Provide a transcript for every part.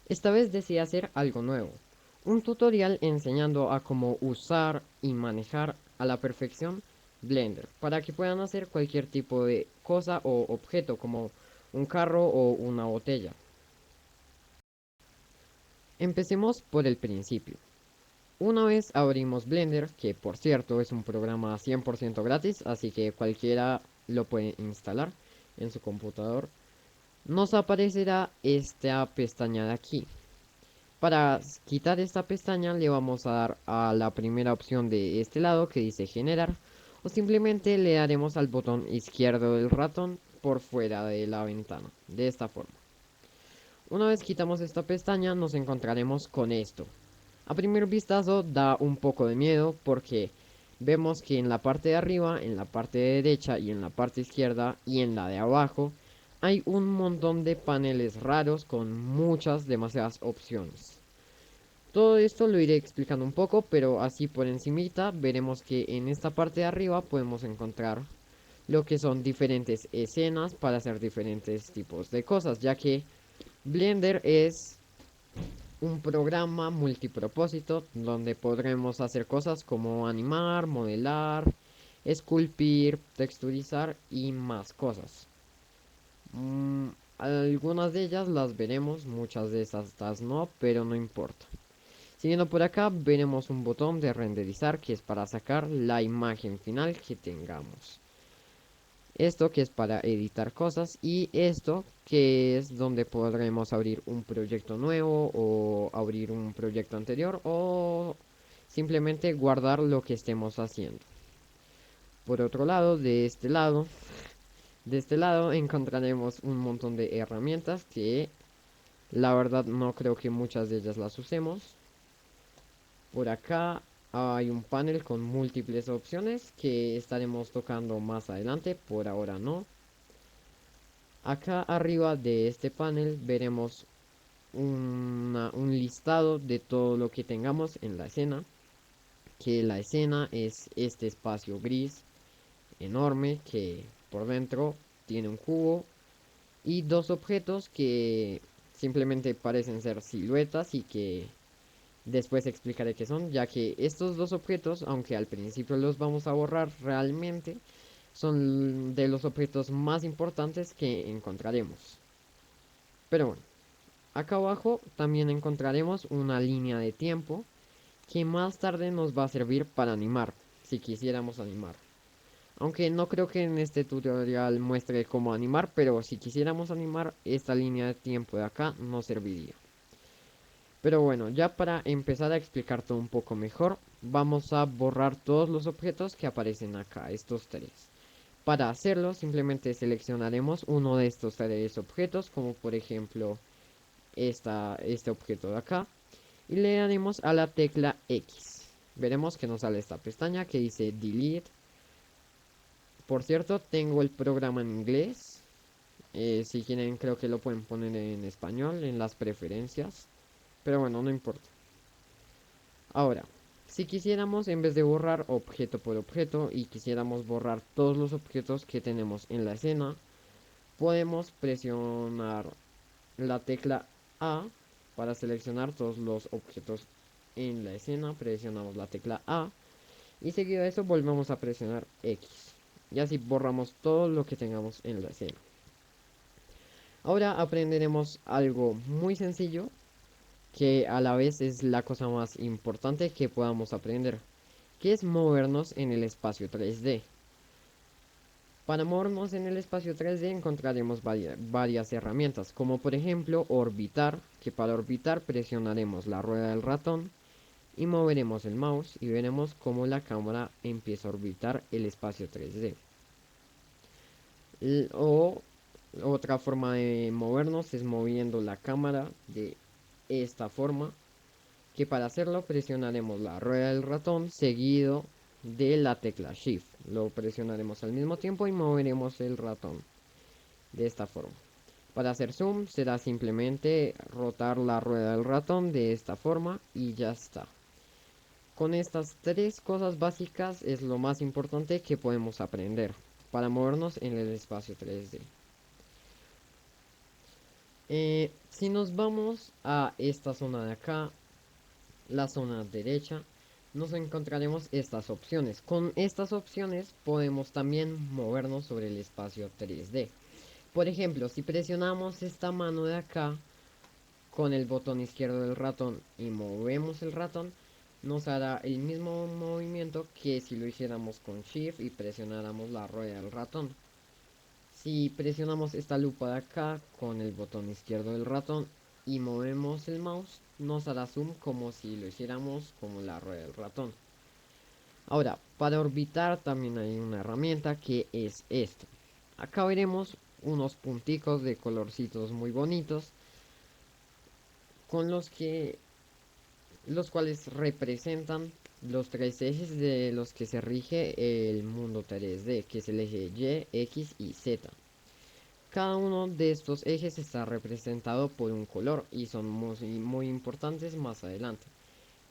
Esta vez decidí hacer algo nuevo, un tutorial enseñando a cómo usar y manejar a la perfección Blender, para que puedan hacer cualquier tipo de cosa o objeto como un carro o una botella. Empecemos por el principio. Una vez abrimos Blender, que por cierto es un programa 100% gratis, así que cualquiera lo puede instalar en su computador, nos aparecerá esta pestaña de aquí. Para quitar esta pestaña le vamos a dar a la primera opción de este lado que dice generar, o simplemente le daremos al botón izquierdo del ratón por fuera de la ventana, de esta forma. Una vez quitamos esta pestaña nos encontraremos con esto. A primer vistazo da un poco de miedo porque vemos que en la parte de arriba, en la parte de derecha y en la parte izquierda y en la de abajo hay un montón de paneles raros con demasiadas opciones. Todo esto lo iré explicando un poco, pero así por encimita veremos que en esta parte de arriba podemos encontrar lo que son diferentes escenas para hacer diferentes tipos de cosas, ya que Blender es un programa multipropósito donde podremos hacer cosas como animar, modelar, esculpir, texturizar y más cosas. Mm, Algunas de ellas las veremos, muchas de estas no, pero no importa. Siguiendo por acá, veremos un botón de renderizar que es para sacar la imagen final que tengamos. Esto que es para editar cosas y esto que es donde podremos abrir un proyecto nuevo o abrir un proyecto anterior o simplemente guardar lo que estemos haciendo. Por otro lado, de este lado encontraremos un montón de herramientas que la verdad no creo que muchas de ellas las usemos. Por acá hay un panel con múltiples opciones que estaremos tocando más adelante, por ahora no. Acá arriba de este panel veremos un listado de todo lo que tengamos en la escena, que la escena es este espacio gris enorme que por dentro tiene un cubo y dos objetos que simplemente parecen ser siluetas y que después explicaré qué son, ya que estos dos objetos, aunque al principio los vamos a borrar realmente, son de los objetos más importantes que encontraremos. Pero bueno, acá abajo también encontraremos una línea de tiempo que más tarde nos va a servir para animar, si quisiéramos animar. Aunque no creo que en este tutorial muestre cómo animar, pero si quisiéramos animar, esta línea de tiempo de acá nos serviría. Pero bueno, ya para empezar a explicar todo un poco mejor, vamos a borrar todos los objetos que aparecen acá, estos tres. Para hacerlo, simplemente seleccionaremos uno de estos tres objetos, como por ejemplo este objeto de acá, y le daremos a la tecla X. Veremos que nos sale esta pestaña que dice Delete. Por cierto, tengo el programa en inglés. Si quieren, creo que lo pueden poner en español, en las preferencias. Pero bueno, no importa. Ahora, si quisiéramos, en vez de borrar objeto por objeto y quisiéramos borrar todos los objetos que tenemos en la escena, podemos presionar la tecla A para seleccionar todos los objetos en la escena. Presionamos la tecla A y seguido de eso volvemos a presionar X. Y así borramos todo lo que tengamos en la escena. Ahora aprenderemos algo muy sencillo que a la vez es la cosa más importante que podamos aprender, que es movernos en el espacio 3D. Para movernos en el espacio 3D encontraremos varias herramientas, como por ejemplo orbitar, que para orbitar presionaremos la rueda del ratón y moveremos el mouse y veremos cómo la cámara empieza a orbitar el espacio 3D. O otra forma de movernos es moviendo la cámara de esta forma, que para hacerlo presionaremos la rueda del ratón seguido de la tecla Shift. Lo presionaremos al mismo tiempo y moveremos el ratón de esta forma. Para hacer zoom será simplemente rotar la rueda del ratón de esta forma y ya está. Con estas tres cosas básicas es lo más importante que podemos aprender para movernos en el espacio 3D. Si nos vamos a esta zona de acá, la zona derecha, nos encontraremos estas opciones. Con estas opciones podemos también movernos sobre el espacio 3D. Por ejemplo, si presionamos esta mano de acá con el botón izquierdo del ratón y movemos el ratón, nos hará el mismo movimiento que si lo hiciéramos con Shift y presionáramos la rueda del ratón. Si presionamos esta lupa de acá con el botón izquierdo del ratón y movemos el mouse, nos hará zoom como si lo hiciéramos como la rueda del ratón. Ahora, para orbitar también hay una herramienta que es esta. Acá veremos unos punticos de colorcitos muy bonitos con los cuales representan los tres ejes de los que se rige el mundo 3D, que es el eje Y, X y Z. Cada uno de estos ejes está representado por un color y son muy importantes más adelante.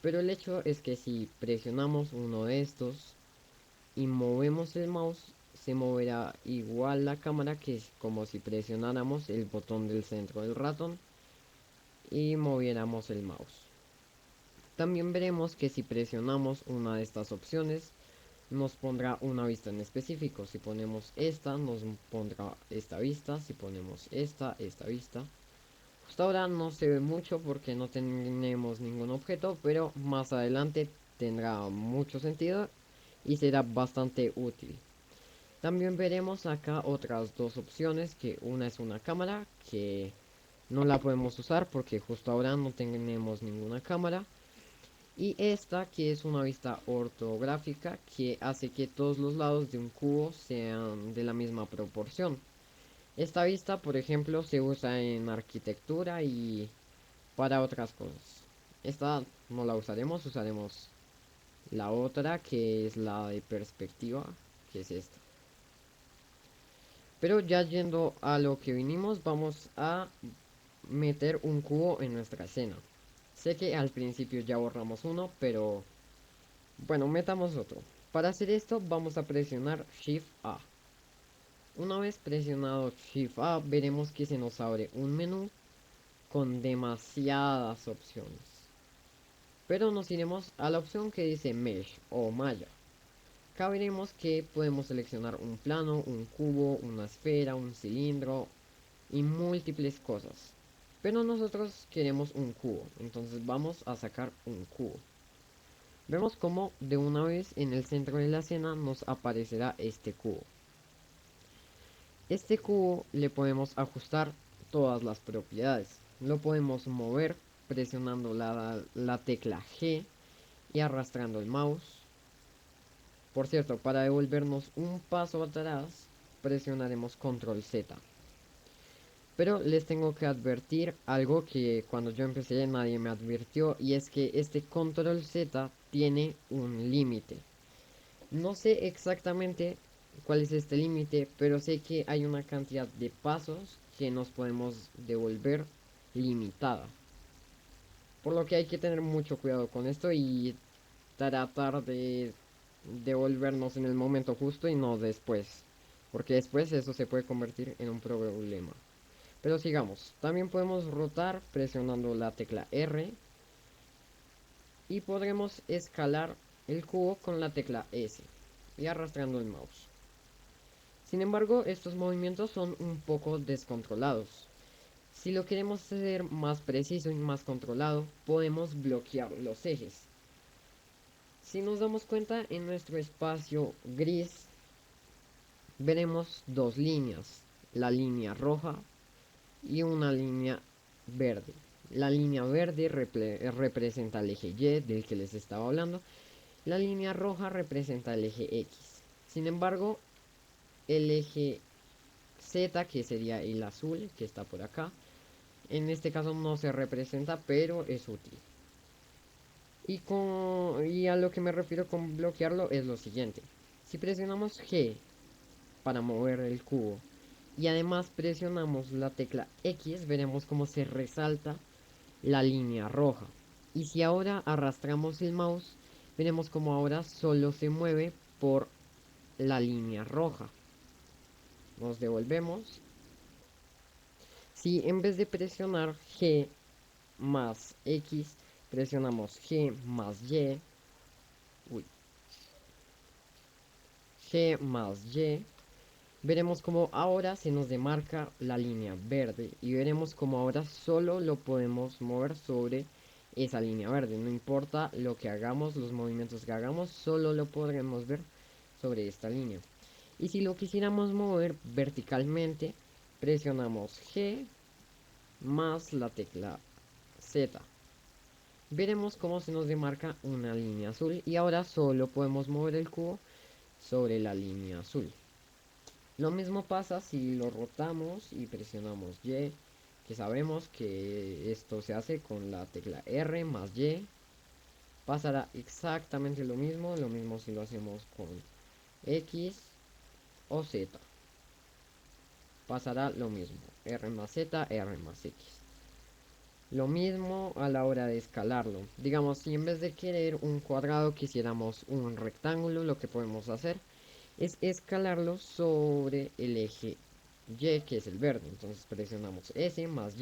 Pero el hecho es que si presionamos uno de estos y movemos el mouse, se moverá igual la cámara que es como si presionáramos el botón del centro del ratón y moviéramos el mouse. También veremos que si presionamos una de estas opciones, nos pondrá una vista en específico. Si ponemos esta, nos pondrá esta vista. Si ponemos esta vista. Hasta ahora no se ve mucho porque no tenemos ningún objeto, pero más adelante tendrá mucho sentido y será bastante útil. También veremos acá otras dos opciones, que una es una cámara, que no la podemos usar porque justo ahora no tenemos ninguna cámara. Y esta que es una vista ortográfica que hace que todos los lados de un cubo sean de la misma proporción. Esta vista, por ejemplo, se usa en arquitectura y para otras cosas. Esta no la usaremos, usaremos la otra que es la de perspectiva, que es esta. Pero ya yendo a lo que vinimos, vamos a meter un cubo en nuestra escena. Sé que al principio ya borramos uno, pero bueno, metamos otro. Para hacer esto vamos a presionar Shift A. Una vez presionado Shift A, veremos que se nos abre un menú con demasiadas opciones. Pero nos iremos a la opción que dice Mesh o malla. Acá veremos que podemos seleccionar un plano, un cubo, una esfera, un cilindro y múltiples cosas. Pero nosotros queremos un cubo, entonces vamos a sacar un cubo. Vemos como de una vez en el centro de la escena nos aparecerá este cubo. Este cubo le podemos ajustar todas las propiedades. Lo podemos mover presionando la tecla G y arrastrando el mouse. Por cierto, para devolvernos un paso atrás, presionaremos control Z. Pero les tengo que advertir algo que cuando yo empecé nadie me advirtió, y es que este control Z tiene un límite. No sé exactamente cuál es este límite, pero sé que hay una cantidad de pasos que nos podemos devolver limitada. Por lo que hay que tener mucho cuidado con esto y tratar de devolvernos en el momento justo y no después. Porque después eso se puede convertir en un problema. Pero sigamos. También podemos rotar presionando la tecla R. Y podremos escalar el cubo con la tecla S y arrastrando el mouse. Sin embargo, estos movimientos son un poco descontrolados. Si lo queremos hacer más preciso y más controlado, podemos bloquear los ejes. Si nos damos cuenta, en nuestro espacio gris veremos dos líneas, la línea roja y una línea verde. La línea verde representa el eje Y del que les estaba hablando. La línea roja representa el eje X. Sin embargo, el eje Z, que sería el azul, que está por acá, en este caso no se representa, pero es útil. Y a lo que me refiero con bloquearlo es lo siguiente. Si presionamos G para mover el cubo y además presionamos la tecla X, veremos cómo se resalta la línea roja. Y si ahora arrastramos el mouse, veremos como ahora solo se mueve por la línea roja. Nos devolvemos. Si en vez de presionar G más X, presionamos G más Y, uy, G más Y, veremos como ahora se nos demarca la línea verde y veremos como ahora solo lo podemos mover sobre esa línea verde. No importa lo que hagamos, los movimientos que hagamos, solo lo podremos ver sobre esta línea. Y si lo quisiéramos mover verticalmente, presionamos G más la tecla Z. Veremos cómo se nos demarca una línea azul y ahora solo podemos mover el cubo sobre la línea azul. Lo mismo pasa si lo rotamos y presionamos Y, que sabemos que esto se hace con la tecla R más Y. Pasará exactamente lo mismo si lo hacemos con X o Z. Pasará lo mismo, R más Z, R más X. Lo mismo a la hora de escalarlo. Digamos, si en vez de querer un cuadrado quisiéramos un rectángulo, lo que podemos hacer es escalarlo sobre el eje Y, que es el verde. Entonces presionamos S más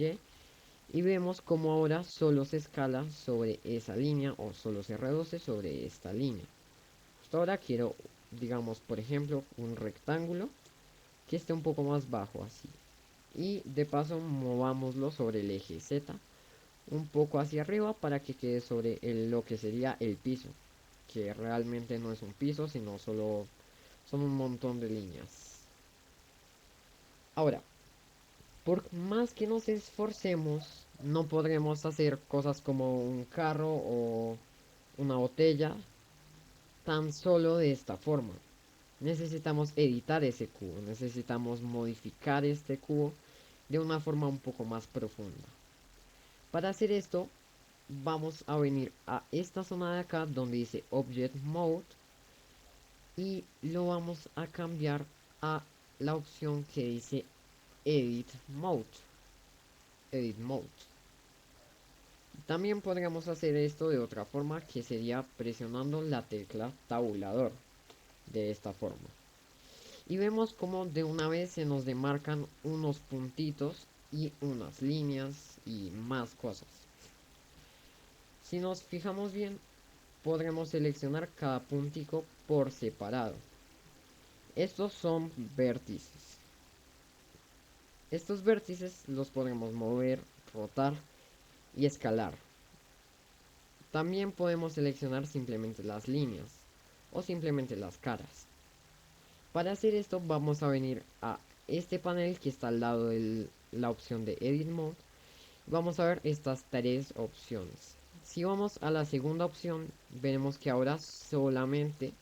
y vemos como ahora solo se escala sobre esa línea o solo se reduce sobre esta línea. Hasta ahora quiero, digamos, por ejemplo, un rectángulo que esté un poco más bajo así. Y de paso movámoslo sobre el eje Z un poco hacia arriba para que quede sobre lo que sería el piso, que realmente no es un piso, sino solo son un montón de líneas. Ahora, por más que nos esforcemos, no podremos hacer cosas como un carro o una botella tan solo de esta forma. Necesitamos editar ese cubo, necesitamos modificar este cubo de una forma un poco más profunda. Para hacer esto, vamos a venir a esta zona de acá donde dice Object Mode y lo vamos a cambiar a la opción que dice Edit Mode. Edit Mode. También podríamos hacer esto de otra forma, que sería presionando la tecla tabulador de esta forma. Y vemos como de una vez se nos demarcan unos puntitos y unas líneas y más cosas. Si nos fijamos bien, podremos seleccionar cada puntico por separado. Estos son vértices. Estos vértices los podemos mover, rotar y escalar. También podemos seleccionar simplemente las líneas o simplemente las caras. Para hacer esto vamos a venir a este panel que está al lado de la opción de Edit Mode. Vamos a ver estas tres opciones. Si vamos a la segunda opción, veremos que ahora solamente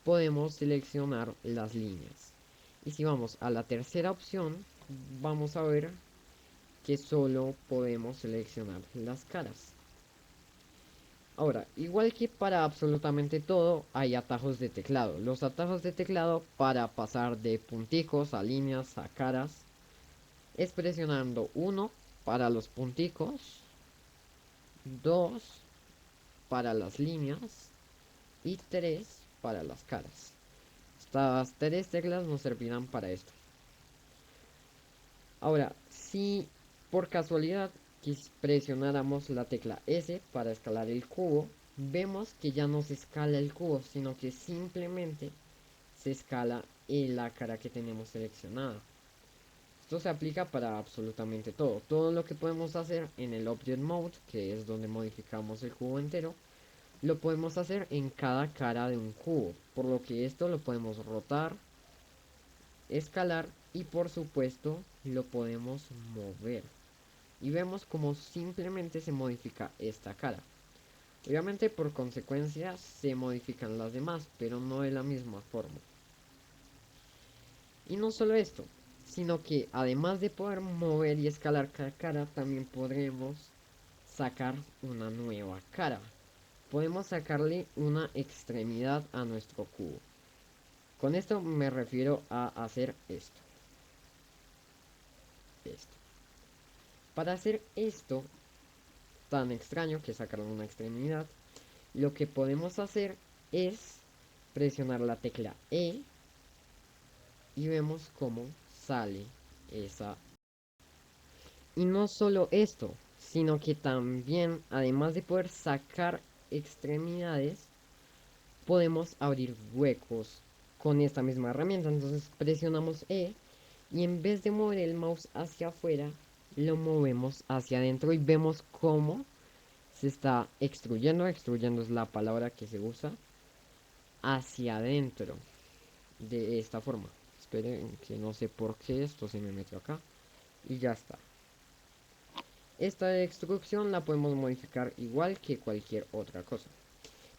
podemos seleccionar las líneas. Y si vamos a la tercera opción, vamos a ver que solo podemos seleccionar las caras. Ahora, igual que para absolutamente todo, hay atajos de teclado. Los atajos de teclado para pasar de punticos a líneas a caras es presionando 1 para los punticos, 2 para las líneas y 3 para las caras. Estas tres teclas nos servirán para esto. Ahora, si por casualidad presionáramos la tecla S para escalar el cubo, vemos que ya no se escala el cubo, sino que simplemente se escala en la cara que tenemos seleccionada. Esto se aplica para absolutamente todo. Todo lo que podemos hacer en el Object Mode, que es donde modificamos el cubo entero, lo podemos hacer en cada cara de un cubo. Por lo que esto lo podemos rotar, escalar y por supuesto lo podemos mover. Y vemos como simplemente se modifica esta cara. Obviamente por consecuencia se modifican las demás, pero no de la misma forma. Y no solo esto, sino que además de poder mover y escalar cada cara, también podremos sacar una nueva cara. Podemos sacarle una extremidad a nuestro cubo. Con esto me refiero a hacer esto. Para hacer esto tan extraño que sacar una extremidad, lo que podemos hacer es presionar la tecla E y vemos cómo sale esa. Y no solo esto, sino que también, además de poder sacar extremidades, podemos abrir huecos con esta misma herramienta. Entonces presionamos E y en vez de mover el mouse hacia afuera, lo movemos hacia adentro y vemos cómo se está extruyendo. Extruyendo es la palabra que se usa hacia adentro de esta forma. Esperen que no sé por qué esto se me metió acá y ya está. Esta extrusión la podemos modificar igual que cualquier otra cosa.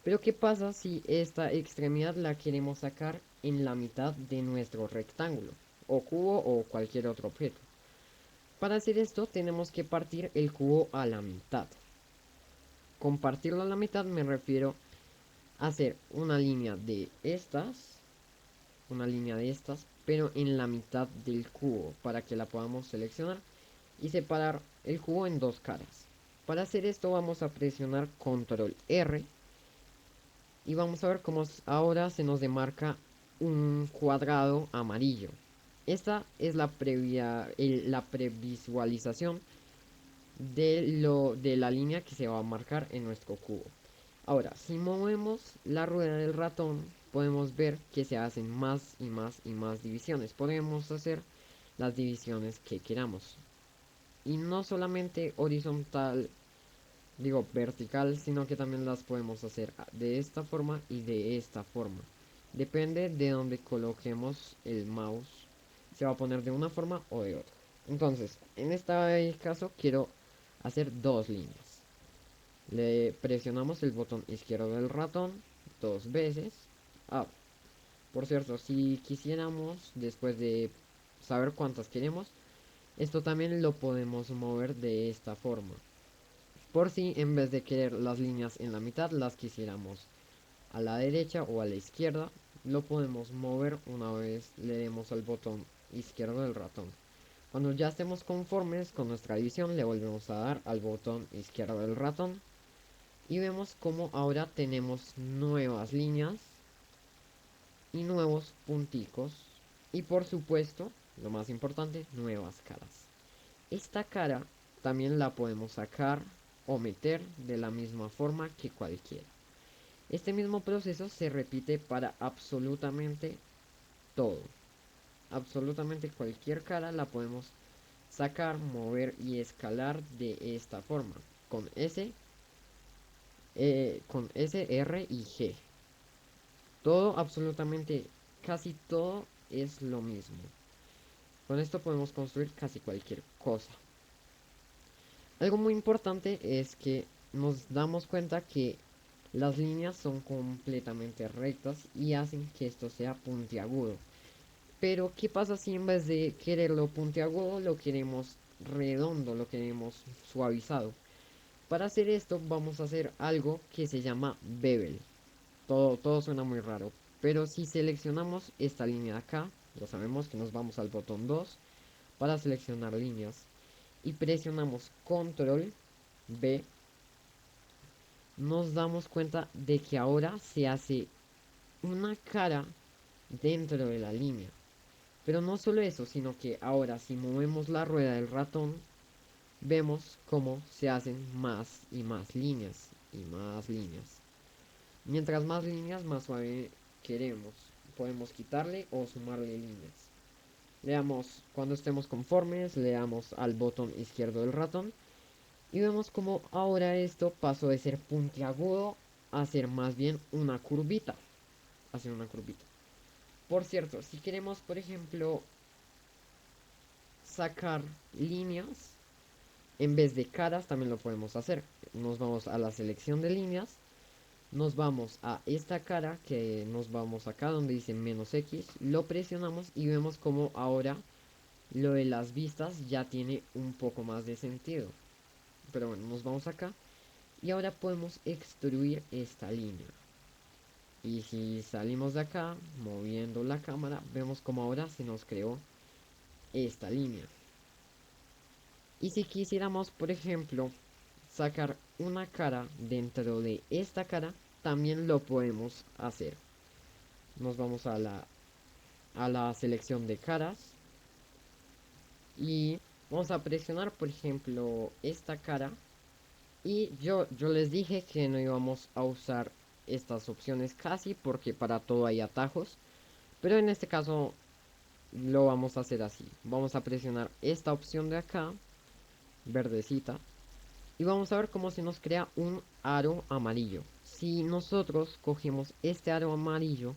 Pero ¿qué pasa si esta extremidad la queremos sacar en la mitad de nuestro rectángulo, o cubo, o cualquier otro objeto? Para hacer esto tenemos que partir el cubo a la mitad. Con partirlo a la mitad me refiero a hacer una línea de estas, pero en la mitad del cubo, para que la podamos seleccionar y separar el cubo en dos caras. Para hacer esto vamos a presionar control R y vamos a ver cómo ahora se nos demarca un cuadrado amarillo. Esta es la previsualización de la línea que se va a marcar en nuestro cubo. Ahora, si movemos la rueda del ratón, podemos ver que se hacen más y más y más divisiones. Podemos hacer las divisiones que queramos. Y no solamente horizontal, digo vertical, sino que también las podemos hacer de esta forma y de esta forma. Depende de donde coloquemos el mouse, se va a poner de una forma o de otra. Entonces, en este caso quiero hacer dos líneas. Le presionamos el botón izquierdo del ratón dos veces. Ah, por cierto, si quisiéramos, después de saber cuántas queremos, esto también lo podemos mover de esta forma. Por si en vez de querer las líneas en la mitad, las quisiéramos a la derecha o a la izquierda, lo podemos mover una vez le demos al botón izquierdo del ratón. Cuando ya estemos conformes con nuestra división, le volvemos a dar al botón izquierdo del ratón y vemos como ahora tenemos nuevas líneas y nuevos punticos y por supuesto, lo más importante, nuevas caras. Esta cara también la podemos sacar o meter de la misma forma que cualquiera. Este mismo proceso se repite para absolutamente todo. Absolutamente cualquier cara la podemos sacar, mover y escalar de esta forma. Con S, R y G. Todo, absolutamente casi todo es lo mismo. Con esto podemos construir casi cualquier cosa. Algo muy importante es que nos damos cuenta que las líneas son completamente rectas y hacen que esto sea puntiagudo. Pero ¿qué pasa si en vez de quererlo puntiagudo lo queremos redondo, lo queremos suavizado? Para hacer esto vamos a hacer algo que se llama bevel. Todo suena muy raro, pero si seleccionamos esta línea de acá, ya sabemos que nos vamos al botón 2 para seleccionar líneas y presionamos control B, nos damos cuenta de que ahora se hace una cara dentro de la línea. Pero no solo eso, sino que ahora si movemos la rueda del ratón, vemos cómo se hacen más y más líneas y más líneas. Mientras más líneas, más suave queremos. Podemos quitarle o sumarle líneas. Le damos, cuando estemos conformes, le damos al botón izquierdo del ratón y vemos como ahora esto pasó de ser puntiagudo a ser más bien una curvita. Hacer una curvita. Por cierto, si queremos, por ejemplo, sacar líneas en vez de caras, también lo podemos hacer. Nos vamos a la selección de líneas. Nos vamos a esta cara que nos vamos acá donde dice menos X. Lo presionamos y vemos como ahora lo de las vistas ya tiene un poco más de sentido. Pero bueno, nos vamos acá y ahora podemos extruir esta línea. Y si salimos de acá, moviendo la cámara, vemos como ahora se nos creó esta línea. Y si quisiéramos, por ejemplo, sacar una cara dentro de esta cara, también lo podemos hacer. Nos vamos a la selección de caras y Vamos a presionar, por ejemplo, esta cara. Y yo les dije que no íbamos a usar estas opciones casi porque para todo hay atajos. Pero en este caso lo vamos a hacer así. Vamos a presionar esta opción de acá, verdecita. Y vamos a ver cómo se nos crea un aro amarillo. Si nosotros cogemos este aro amarillo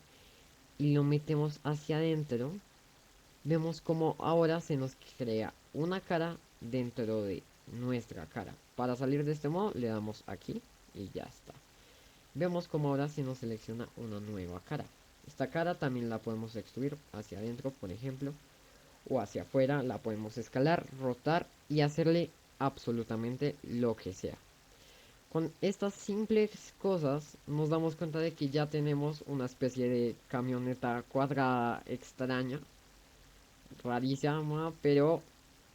y lo metemos hacia adentro, vemos como ahora se nos crea una cara dentro de nuestra cara. Para salir de este modo le damos aquí y ya está. Vemos como ahora se nos selecciona una nueva cara. Esta cara también la podemos extruir hacia adentro, por ejemplo, o hacia afuera. La podemos escalar, rotar y hacerle absolutamente lo que sea. Con estas simples cosas nos damos cuenta de que ya tenemos una especie de camioneta cuadrada extraña, rarísima, pero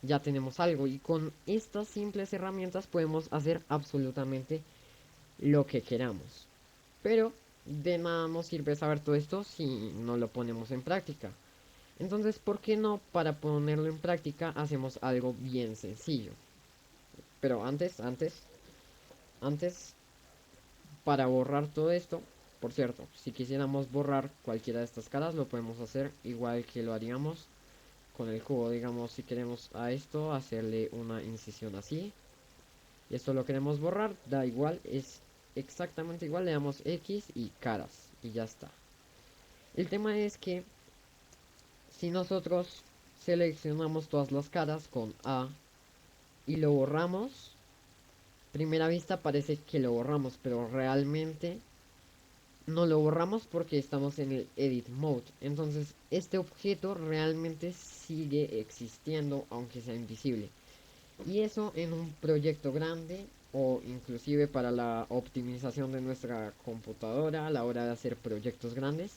ya tenemos algo. Y con estas simples herramientas podemos hacer absolutamente lo que queramos. Pero de nada nos sirve saber todo esto si no lo ponemos en práctica. Entonces, ¿por qué no para ponerlo en práctica hacemos algo bien sencillo? Pero antes, para borrar todo esto, por cierto, si quisiéramos borrar cualquiera de estas caras, lo podemos hacer igual que lo haríamos con el cubo. Digamos, si queremos a esto hacerle una incisión así, y esto lo queremos borrar, da igual, es exactamente igual, le damos X y caras, y ya está. El tema es que si nosotros seleccionamos todas las caras con A y lo borramos, primera vista parece que lo borramos, pero realmente no lo borramos porque estamos en el edit mode. Entonces este objeto realmente sigue existiendo aunque sea invisible. Y eso en un proyecto grande o inclusive para la optimización de nuestra computadora a la hora de hacer proyectos grandes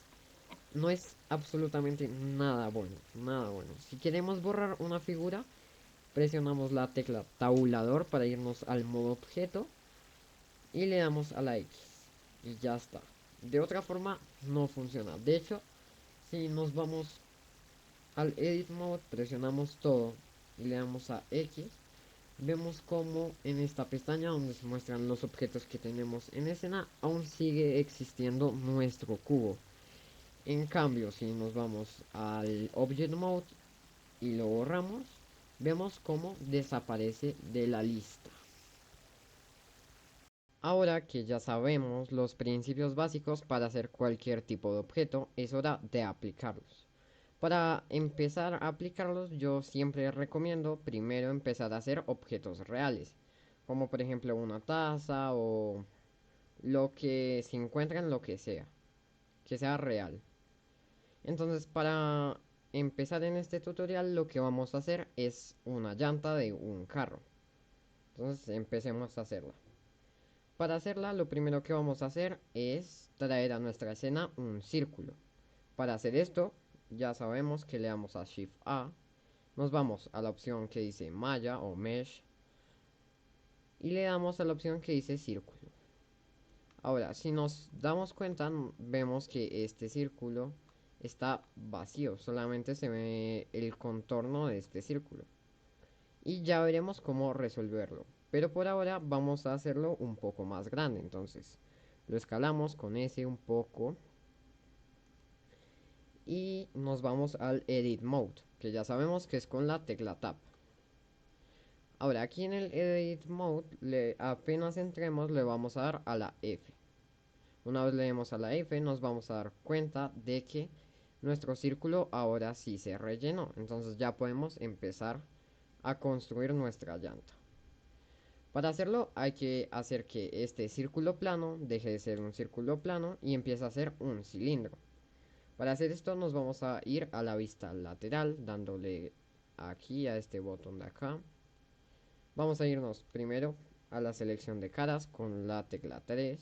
no es absolutamente nada bueno, nada bueno. Si queremos borrar una figura, presionamos la tecla tabulador para irnos al modo objeto y le damos a la X y ya está. De otra forma no funciona. De hecho, si nos vamos al edit mode, presionamos todo y le damos a X, vemos como en esta pestaña donde se muestran los objetos que tenemos en escena aún sigue existiendo nuestro cubo. En cambio, si nos vamos al Object Mode y lo borramos, vemos cómo desaparece de la lista. Ahora que ya sabemos los principios básicos para hacer cualquier tipo de objeto, es hora de aplicarlos. Para empezar a aplicarlos, yo siempre recomiendo primero empezar a hacer objetos reales, como por ejemplo una taza o lo que se encuentra en lo que sea real. Entonces, para empezar en este tutorial, lo que vamos a hacer es una llanta de un carro. Entonces, empecemos a hacerla. Para hacerla, lo primero que vamos a hacer es traer a nuestra escena un círculo. Para hacer esto, ya sabemos que le damos a Shift A, nos vamos a la opción que dice malla o mesh y le damos a la opción que dice círculo. Ahora, si nos damos cuenta, vemos que este círculo está vacío, solamente se ve el contorno de este círculo. Y ya veremos cómo resolverlo. Pero por ahora vamos a hacerlo un poco más grande, entonces lo escalamos con S un poco y nos vamos al Edit Mode, que ya sabemos que es con la tecla Tab. Ahora aquí en el Edit Mode, apenas entremos le vamos a dar a la F. Una vez le demos a la F nos vamos a dar cuenta de que nuestro círculo ahora sí se rellenó. Entonces ya podemos empezar a construir nuestra llanta. Para hacerlo hay que hacer que este círculo plano deje de ser un círculo plano y empiece a ser un cilindro. Para hacer esto nos vamos a ir a la vista lateral dándole aquí a este botón de acá. Vamos a irnos primero a la selección de caras con la tecla 3.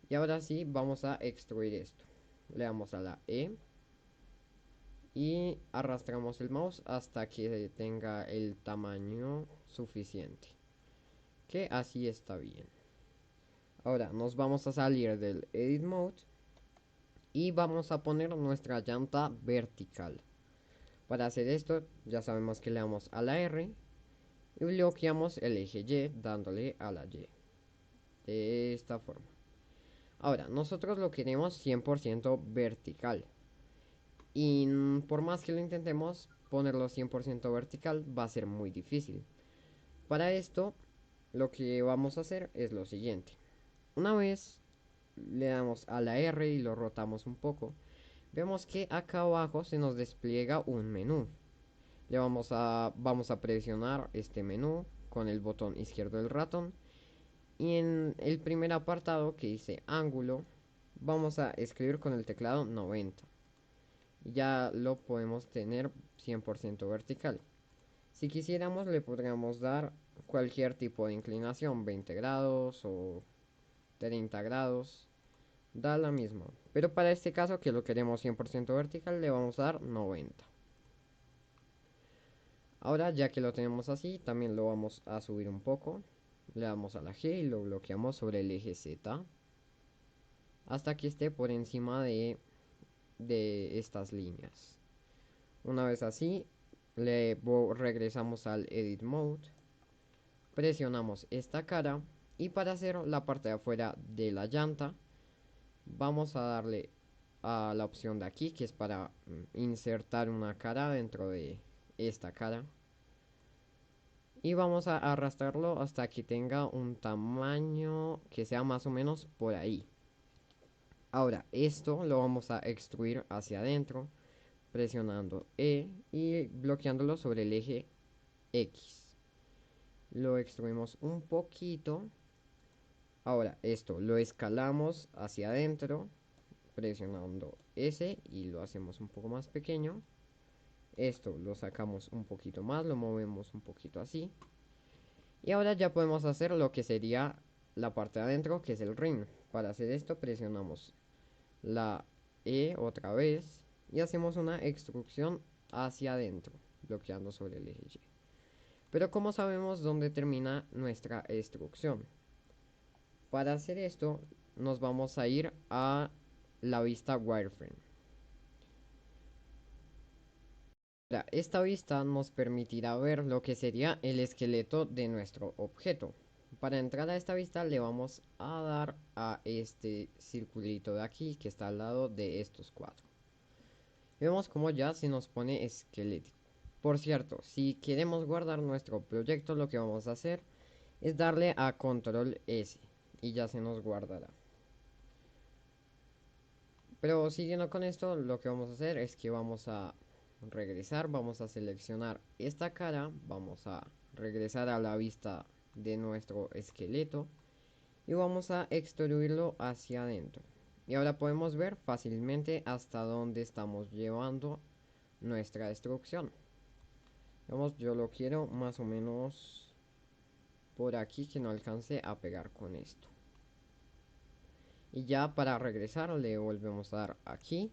Y ahora sí vamos a extruir esto. Le damos a la E y arrastramos el mouse hasta que tenga el tamaño suficiente. Que así está bien. Ahora nos vamos a salir del Edit Mode y vamos a poner nuestra llanta vertical. Para hacer esto, ya sabemos que le damos a la R y bloqueamos el eje Y dándole a la Y. De esta forma. Ahora, nosotros lo queremos 100% vertical. Y por más que lo intentemos, ponerlo 100% vertical va a ser muy difícil. Para esto, lo que vamos a hacer es lo siguiente. Una vez le damos a la R y lo rotamos un poco, vemos que acá abajo se nos despliega un menú. Vamos a presionar este menú con el botón izquierdo del ratón. Y en el primer apartado que dice ángulo, vamos a escribir con el teclado 90. Ya lo podemos tener 100% vertical. Si quisiéramos le podríamos dar cualquier tipo de inclinación, 20 grados o 30 grados, da la misma. Pero para este caso que lo queremos 100% vertical le vamos a dar 90. Ahora ya que lo tenemos así, también lo vamos a subir un poco. Le damos a la G y lo bloqueamos sobre el eje Z hasta que esté por encima de estas líneas. Una vez así, regresamos al Edit Mode, presionamos esta cara y para hacer la parte de afuera de la llanta, vamos a darle a la opción de aquí que es para insertar una cara dentro de esta cara. Y vamos a arrastrarlo hasta que tenga un tamaño que sea más o menos por ahí. Ahora, esto lo vamos a extruir hacia adentro, presionando E y bloqueándolo sobre el eje X. Lo extruimos un poquito. Ahora, esto lo escalamos hacia adentro, presionando S y lo hacemos un poco más pequeño. Esto lo sacamos un poquito más, lo movemos un poquito así. Y ahora ya podemos hacer lo que sería la parte de adentro, que es el ring. Para hacer esto presionamos la E otra vez y hacemos una extrusión hacia adentro, bloqueando sobre el eje Y. Pero ¿cómo sabemos dónde termina nuestra extrusión? Para hacer esto nos vamos a ir a la vista wireframe. Esta vista nos permitirá ver lo que sería el esqueleto de nuestro objeto. Para entrar a esta vista le vamos a dar a este circulito de aquí que está al lado de estos cuatro. Vemos como ya se nos pone esquelético. Por cierto, si queremos guardar nuestro proyecto, lo que vamos a hacer es darle a control S y ya se nos guardará. Pero siguiendo con esto, lo que vamos a hacer es que vamos a regresar, vamos a seleccionar esta cara, vamos a regresar a la vista de nuestro esqueleto y vamos a extruirlo hacia adentro. Y ahora podemos ver fácilmente hasta dónde estamos llevando nuestra destrucción. Vamos, yo lo quiero más o menos por aquí que no alcance a pegar con esto. Y ya para regresar le volvemos a dar aquí.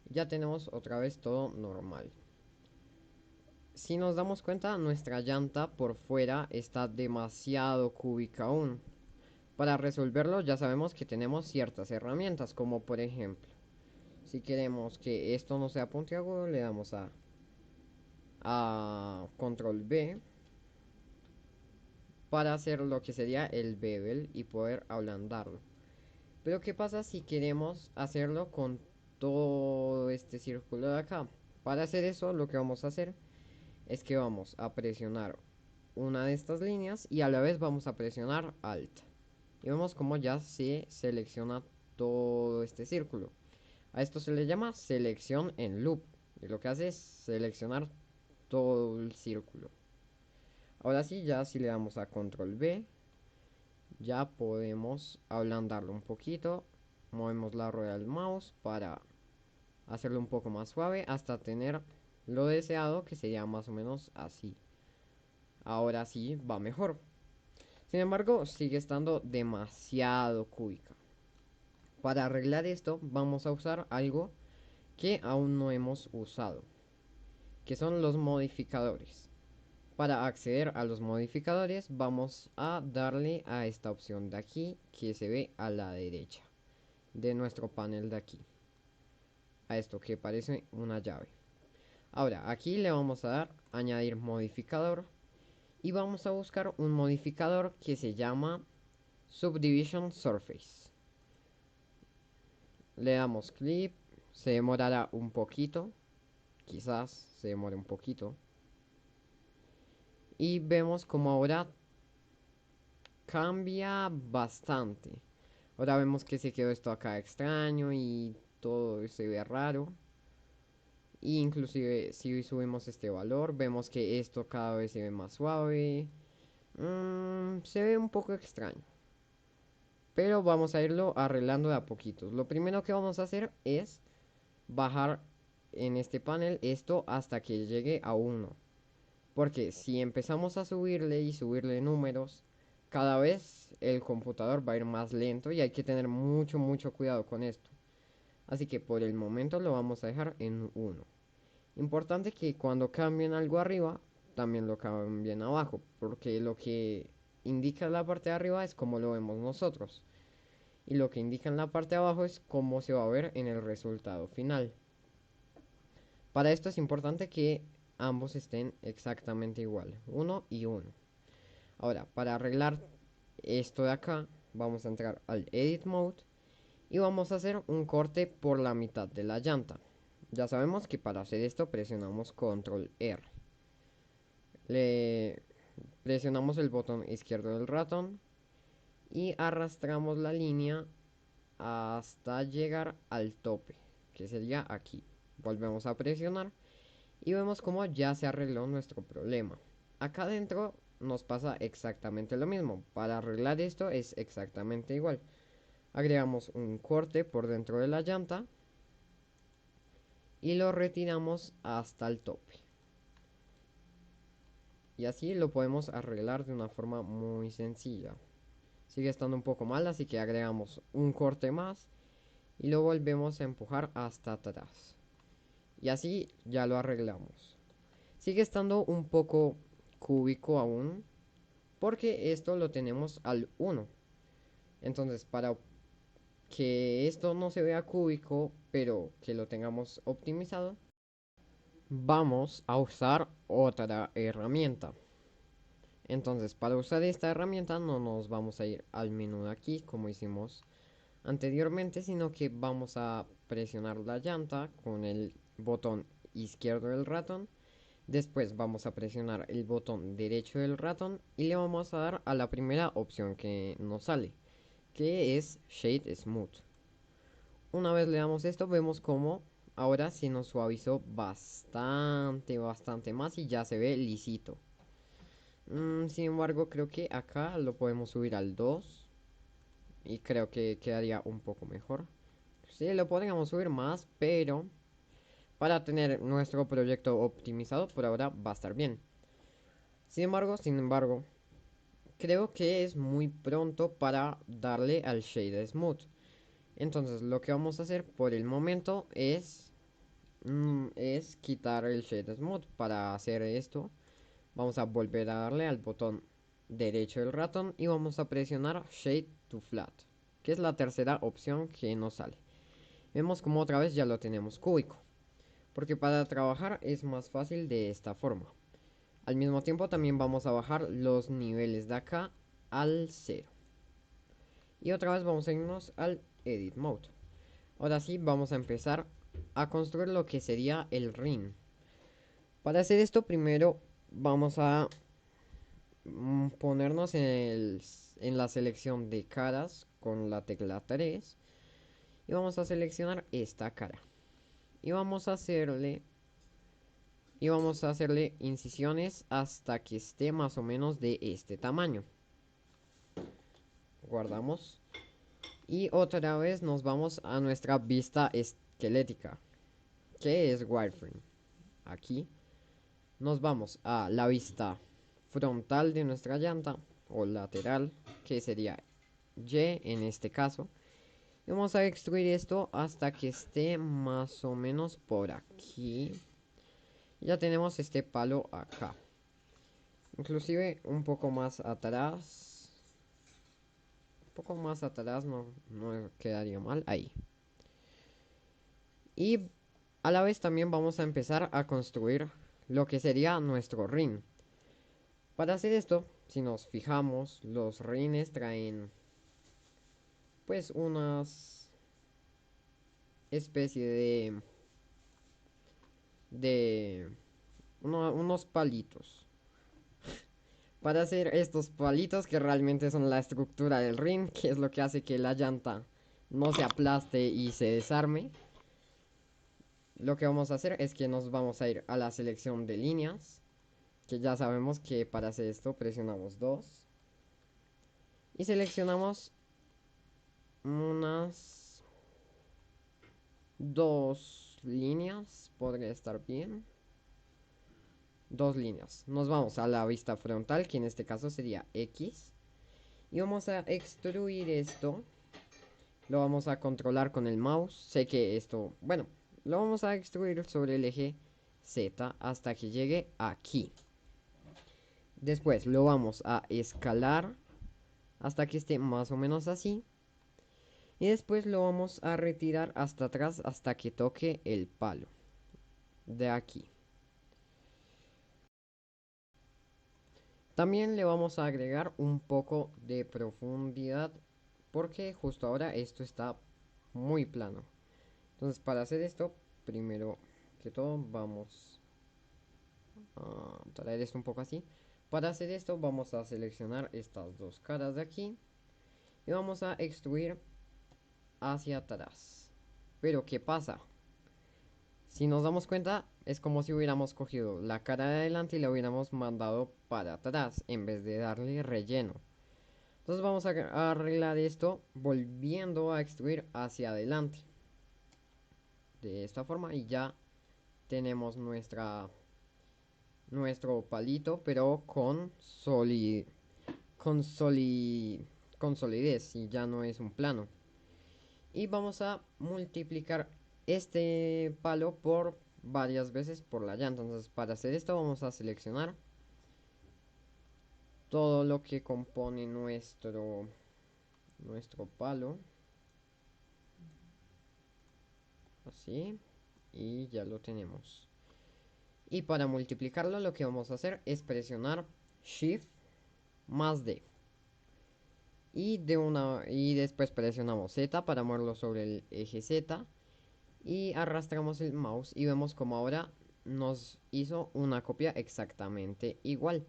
Ya tenemos otra vez todo normal. Si nos damos cuenta, nuestra llanta por fuera está demasiado cúbica aún. Para resolverlo ya sabemos que tenemos ciertas herramientas, como por ejemplo, si queremos que esto no sea puntiagudo, le damos a control B para hacer lo que sería el bevel y poder ablandarlo. Pero ¿qué pasa si queremos hacerlo con todo este círculo de acá? Para hacer eso lo que vamos a hacer es que vamos a presionar una de estas líneas y a la vez vamos a presionar Alt. Y vemos como ya se selecciona todo este círculo. A esto se le llama selección en loop. Y lo que hace es seleccionar todo el círculo. Ahora sí, ya si le damos a control B, ya podemos ablandarlo un poquito. Movemos la rueda del mouse para hacerlo un poco más suave hasta tener lo deseado, que sería más o menos así. Ahora sí va mejor. Sin embargo, sigue estando demasiado cúbica. Para arreglar esto vamos a usar algo que aún no hemos usado, que son los modificadores. Para acceder a los modificadores vamos a darle a esta opción de aquí que se ve a la derecha de nuestro panel de aquí. A esto que parece una llave. Ahora, aquí le vamos a dar añadir modificador y vamos a buscar un modificador que se llama Subdivision Surface. Le damos clic, se demorará un poquito, quizás se demore un poquito. Y vemos como ahora cambia bastante. Ahora vemos que se quedó esto acá extraño y todo se ve raro. Y inclusive si subimos este valor, vemos que esto cada vez se ve más suave. Se ve un poco extraño. Pero vamos a irlo arreglando de a poquitos. Lo primero que vamos a hacer es bajar en este panel esto hasta que llegue a 1. Porque si empezamos a subirle y subirle números, cada vez el computador va a ir más lento y hay que tener mucho cuidado con esto. Así que por el momento lo vamos a dejar en 1. Importante que cuando cambien algo arriba, también lo cambien abajo, porque lo que indica la parte de arriba es como lo vemos nosotros. Y lo que indica en la parte de abajo es cómo se va a ver en el resultado final. Para esto es importante que ambos estén exactamente igual, 1 y 1. Ahora, para arreglar esto de acá, vamos a entrar al Edit Mode y vamos a hacer un corte por la mitad de la llanta. Ya sabemos que para hacer esto presionamos Control R. Le presionamos el botón izquierdo del ratón y arrastramos la línea hasta llegar al tope, que sería aquí. Volvemos a presionar y vemos como ya se arregló nuestro problema. Acá adentro nos pasa exactamente lo mismo. Para arreglar esto es exactamente igual. Agregamos un corte por dentro de la llanta y lo retiramos hasta el tope. Y así lo podemos arreglar de una forma muy sencilla. Sigue estando un poco mal, así que agregamos un corte más y lo volvemos a empujar hasta atrás. Y así ya lo arreglamos. Sigue estando un poco cúbico aún, porque esto lo tenemos al 1. Entonces, para que esto no se vea cúbico, pero que lo tengamos optimizado, vamos a usar otra herramienta. Entonces, para usar esta herramienta no nos vamos a ir al menú de aquí como hicimos anteriormente, sino que vamos a presionar la llanta con el botón izquierdo del ratón. Después vamos a presionar el botón derecho del ratón y le vamos a dar a la primera opción que nos sale, que es Shade Smooth. Una vez le damos esto, vemos como ahora se nos suavizó bastante más y ya se ve lisito. Sin embargo, creo que acá lo podemos subir al 2 y creo que quedaría un poco mejor. Sí, lo podríamos subir más, pero para tener nuestro proyecto optimizado por ahora va a estar bien. Sin embargo, creo que es muy pronto para darle al Shade Smooth. Entonces lo que vamos a hacer por el momento es quitar el Shade Smooth. Para hacer esto vamos a volver a darle al botón derecho del ratón y vamos a presionar Shade to Flat, que es la tercera opción que nos sale. Vemos como otra vez ya lo tenemos cúbico, porque para trabajar es más fácil de esta forma. Al mismo tiempo también vamos a bajar los niveles de acá al 0. Y otra vez vamos a irnos al Edit Mode. Ahora sí vamos a empezar a construir lo que sería el ring. Para hacer esto primero vamos a ponernos en la selección de caras con la tecla 3. Y vamos a seleccionar esta cara. Y vamos a hacerle incisiones hasta que esté más o menos de este tamaño. Guardamos. Y otra vez nos vamos a nuestra vista esquelética, que es wireframe. Aquí nos vamos a la vista frontal de nuestra llanta o lateral, que sería Y en este caso. Y vamos a extruir esto hasta que esté más o menos por aquí. Ya tenemos este palo acá. Inclusive un poco más atrás. Un poco más atrás no quedaría mal. Ahí. Y A la vez también vamos a empezar a construir lo que sería nuestro ring. Para hacer esto, si nos fijamos, los rines traen pues unas especie de unos palitos. Para hacer estos palitos que realmente son la estructura del ring, que es lo que hace que la llanta no se aplaste y se desarme. Lo que vamos a hacer es que nos vamos a ir a la selección de líneas, que ya sabemos que para hacer esto presionamos 2 y seleccionamos unas 2 líneas, podría estar bien. 2 líneas. Nos vamos a la vista frontal, que en este caso sería X. Y vamos a extruir esto. Lo vamos a controlar con el mouse. Sé que esto, bueno, lo vamos a extruir sobre el eje Z hasta que llegue aquí. Después lo vamos a escalar hasta que esté más o menos así. Y después lo vamos a retirar hasta atrás hasta que toque el palo de aquí. También le vamos a agregar un poco de profundidad porque justo ahora esto está muy plano. Entonces para hacer esto, primero que todo vamos a traer esto un poco así. Para hacer esto vamos a seleccionar estas dos caras de aquí y vamos a extruir hacia atrás. Pero ¿qué pasa? Si nos damos cuenta, es como si hubiéramos cogido la cara de adelante y la hubiéramos mandado para atrás en vez de darle relleno. Entonces vamos a arreglar esto volviendo a extruir hacia adelante. De esta forma y ya tenemos nuestro palito, pero con, soli, con solidez y ya no es un plano. Y vamos a multiplicar este palo por varias veces por la llanta. Entonces para hacer esto vamos a seleccionar todo lo que compone nuestro palo. Así. Y ya lo tenemos. Y para multiplicarlo lo que vamos a hacer es presionar Shift más D. Y después presionamos Z para moverlo sobre el eje Z. Y arrastramos el mouse y vemos como ahora nos hizo una copia exactamente igual.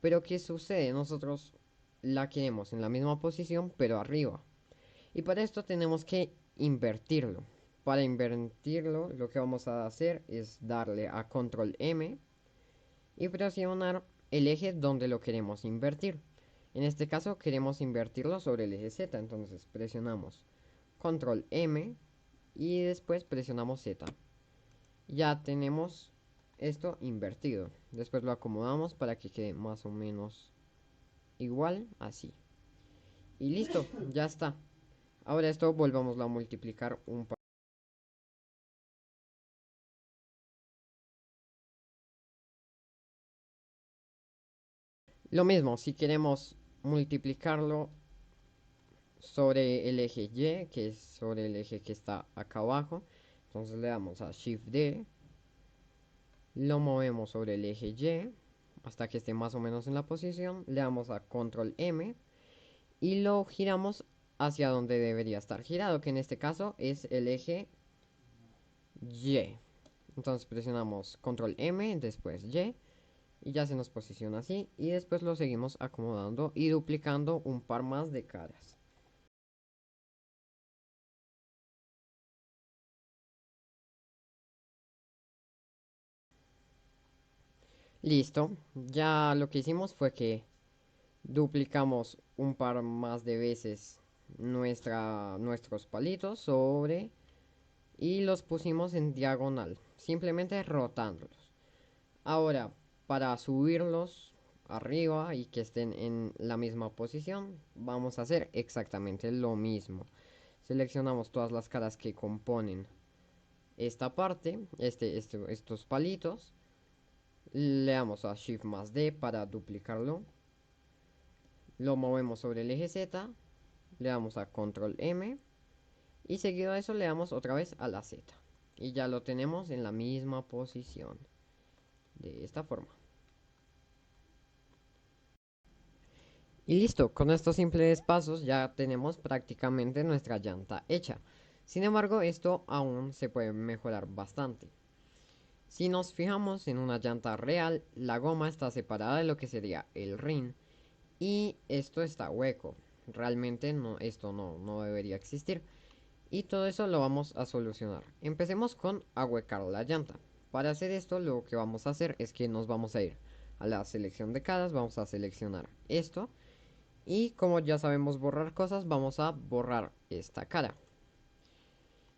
Pero ¿qué sucede? Nosotros la queremos en la misma posición pero arriba. Y para esto tenemos que invertirlo. Para invertirlo lo que vamos a hacer es darle a Control M y presionar el eje donde lo queremos invertir. En este caso queremos invertirlo sobre el eje Z, entonces presionamos Control M y después presionamos Z. Ya tenemos esto invertido. Después lo acomodamos para que quede más o menos igual, así. Y listo, ya está. Ahora esto volvámoslo a multiplicar un par. Lo mismo, si queremos multiplicarlo sobre el eje Y, que es sobre el eje que está acá abajo, entonces le damos a Shift D, lo movemos sobre el eje Y hasta que esté más o menos en la posición, le damos a Control M y lo giramos hacia donde debería estar girado, que en este caso es el eje Y. Entonces presionamos Control M, después y ya se nos posiciona así y después lo seguimos acomodando y duplicando un par más de caras. Listo, ya lo que hicimos fue que duplicamos un par más de veces nuestros palitos sobre y los pusimos en diagonal, simplemente rotándolos. Ahora, para subirlos arriba y que estén en la misma posición, vamos a hacer exactamente lo mismo. Seleccionamos todas las caras que componen esta parte, estos palitos. Le damos a Shift más D para duplicarlo. Lo movemos sobre el eje Z. Le damos a Control M. Y seguido a eso le damos otra vez a la Z. Y ya lo tenemos en la misma posición. De esta forma. Y listo, con estos simples pasos ya tenemos prácticamente nuestra llanta hecha. Sin embargo, esto aún se puede mejorar bastante. Si nos fijamos en una llanta real, la goma está separada de lo que sería el rin y esto está hueco. Realmente no, esto no debería existir. Y todo eso lo vamos a solucionar. Empecemos con ahuecar la llanta. Para hacer esto lo que vamos a hacer es que nos vamos a ir a la selección de caras, vamos a seleccionar esto. Y como ya sabemos borrar cosas, vamos a borrar esta cara.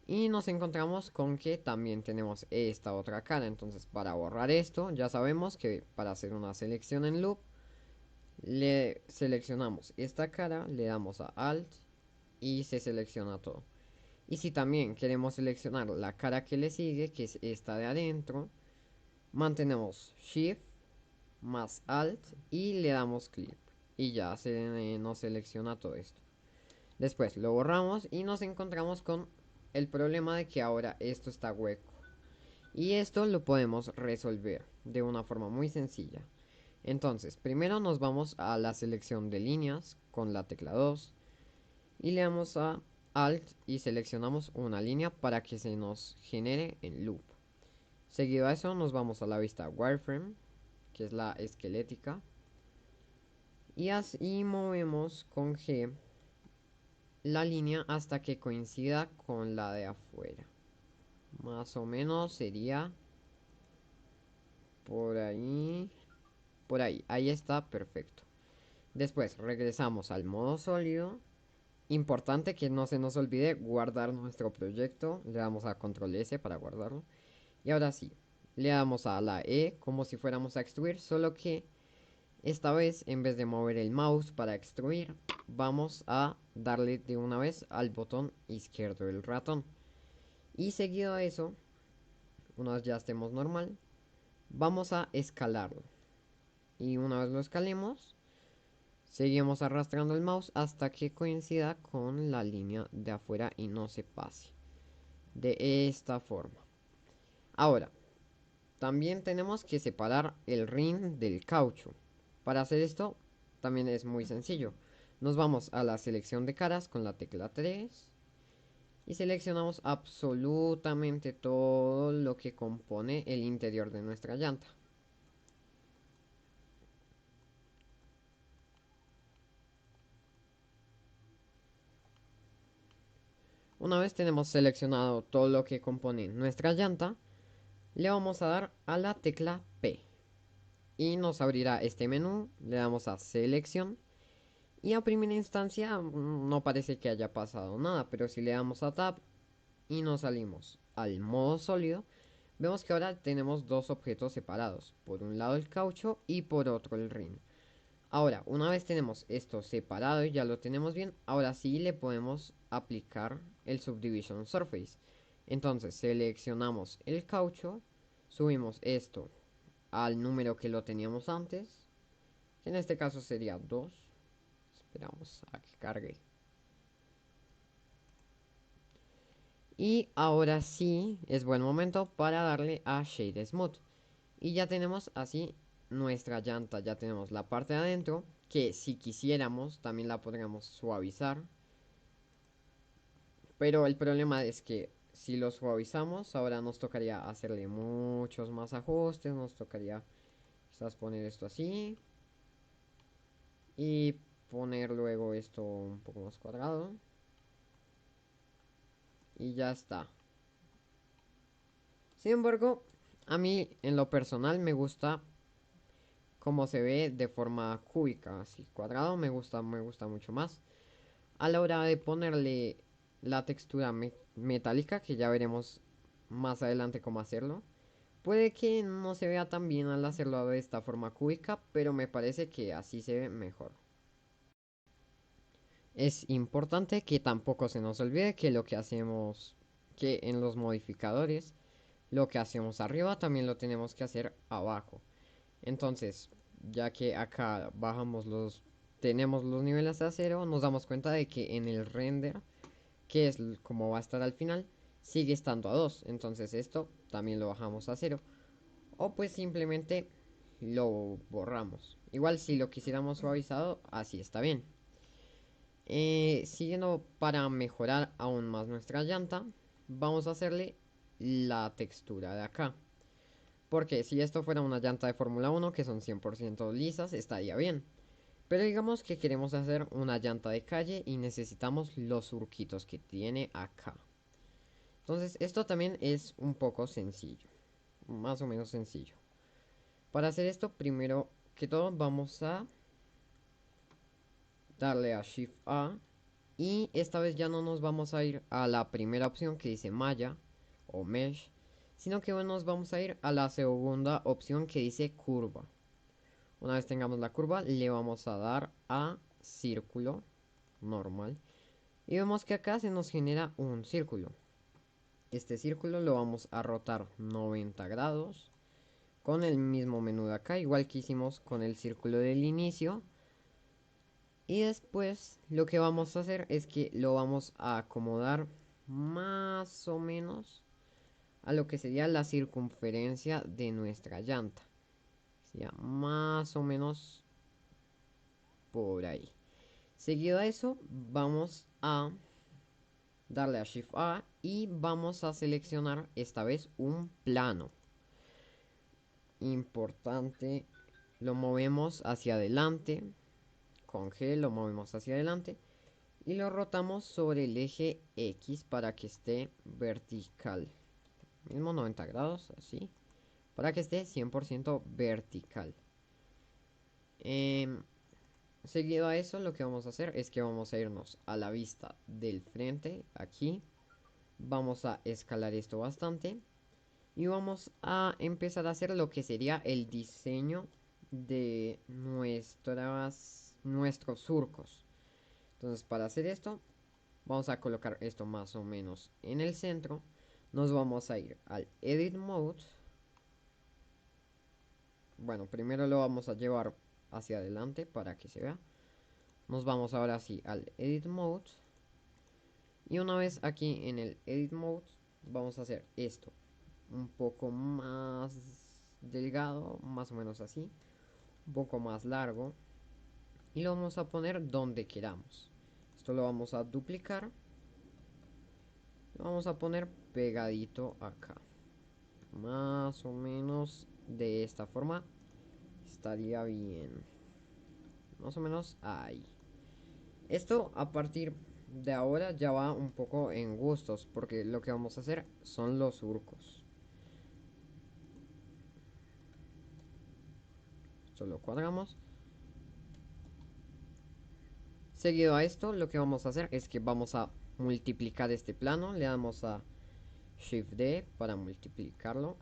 Y nos encontramos con que también tenemos esta otra cara. Entonces para borrar esto ya sabemos que para hacer una selección en loop le seleccionamos esta cara, le damos a Alt y se selecciona todo. Y si también queremos seleccionar la cara que le sigue, que es esta de adentro, mantenemos Shift más Alt y le damos clic. Y ya nos selecciona todo esto. Después lo borramos y nos encontramos con el problema de que ahora esto está hueco. Y esto lo podemos resolver de una forma muy sencilla. Entonces, primero nos vamos a la selección de líneas con la tecla 2 y le damos a Alt y seleccionamos una línea para que se nos genere en loop. Seguido a eso nos vamos a la vista wireframe, que es la esquelética, y así movemos con G la línea hasta que coincida con la de afuera. Más o menos sería por ahí. Por ahí. Ahí está perfecto. Después regresamos al modo sólido. Importante que no se nos olvide guardar nuestro proyecto. Le damos a control S para guardarlo. Y ahora sí. Le damos a la E como si fuéramos a extruir. Solo que esta vez en vez de mover el mouse para extruir, vamos a darle de una vez al botón izquierdo del ratón. Y seguido a eso, una vez ya estemos normal, vamos a escalarlo. Y una vez lo escalemos, seguimos arrastrando el mouse hasta que coincida con la línea de afuera y no se pase. De esta forma. Ahora, también tenemos que separar el rin del caucho. Para hacer esto, también es muy sencillo. Nos vamos a la selección de caras con la tecla 3 y seleccionamos absolutamente todo lo que compone el interior de nuestra llanta. Una vez tenemos seleccionado todo lo que compone nuestra llanta, le vamos a dar a la tecla P y nos abrirá este menú, le damos a selección y a primera instancia no parece que haya pasado nada, pero si le damos a Tab y nos salimos al modo sólido, vemos que ahora tenemos dos objetos separados, por un lado el caucho y por otro el rin. Ahora, una vez tenemos esto separado y ya lo tenemos bien, ahora sí le podemos aplicar el Subdivision Surface. Entonces seleccionamos el caucho, subimos esto al número que lo teníamos antes, que en este caso sería 2. Esperamos a que cargue. Y ahora sí es buen momento para darle a Shade Smooth. Y ya tenemos así nuestra llanta. Ya tenemos la parte de adentro, que si quisiéramos también la podríamos suavizar. Pero el problema es que si lo suavizamos, ahora nos tocaría hacerle muchos más ajustes. Nos tocaría quizás poner esto así. Y poner luego esto un poco más cuadrado. Y ya está. Sin embargo, a mí en lo personal me gusta cómo se ve de forma cúbica, así cuadrado, me gusta mucho más. A la hora de ponerle la textura metálica, que ya veremos más adelante cómo hacerlo, puede que no se vea tan bien al hacerlo de esta forma cúbica, pero me parece que así se ve mejor. Es importante que tampoco se nos olvide que lo que hacemos, que en los modificadores, lo que hacemos arriba también lo tenemos que hacer abajo. Entonces, ya que acá tenemos los niveles a cero, nos damos cuenta de que en el render, que es como va a estar al final, sigue estando a 2. Entonces esto también lo bajamos a 0. O pues simplemente lo borramos. Igual si lo quisiéramos suavizado, así está bien. Siguiendo para mejorar aún más nuestra llanta, vamos a hacerle la textura de acá. Porque si esto fuera una llanta de Fórmula 1 que son 100% lisas, estaría bien. Pero digamos que queremos hacer una llanta de calle y necesitamos los surquitos que tiene acá. Entonces esto también es un poco sencillo, más o menos sencillo. Para hacer esto, primero que todo vamos a darle a Shift A. Y esta vez ya no nos vamos a ir a la primera opción que dice malla o mesh, sino que nos vamos a ir a la segunda opción que dice curva. Una vez tengamos la curva, le vamos a dar a círculo normal. Y vemos que acá se nos genera un círculo. Este círculo lo vamos a rotar 90 grados con el mismo menú de acá, igual que hicimos con el círculo del inicio. Y después lo que vamos a hacer es que lo vamos a acomodar más o menos a lo que sería la circunferencia de nuestra llanta. Sería más o menos por ahí. Seguido a eso, vamos a darle a Shift A y vamos a seleccionar esta vez un plano. Importante, lo movemos hacia adelante. Con G lo movemos hacia adelante. Y lo rotamos sobre el eje X para que esté vertical. Mismo 90 grados, así. Para que esté 100% vertical. Seguido a eso, lo que vamos a hacer es que vamos a irnos a la vista del frente, aquí. Vamos a escalar esto bastante. Y vamos a empezar a hacer lo que sería el diseño de nuestros surcos. Entonces, para hacer esto, vamos a colocar esto más o menos en el centro. Nos vamos a ir al Edit Mode. Bueno, primero lo vamos a llevar hacia adelante para que se vea. Nos vamos ahora sí al Edit Mode. Y una vez aquí en el Edit Mode, vamos a hacer esto un poco más delgado, más o menos así. Un poco más largo. Y lo vamos a poner donde queramos. Esto lo vamos a duplicar. Lo vamos a poner pegadito acá. Más o menos de esta forma estaría bien. Más o menos ahí. Esto a partir de ahora ya va un poco en gustos, porque lo que vamos a hacer son los surcos. Esto lo cuadramos. Seguido a esto, lo que vamos a hacer es que vamos a multiplicar este plano. Le damos a Shift D para multiplicarlo.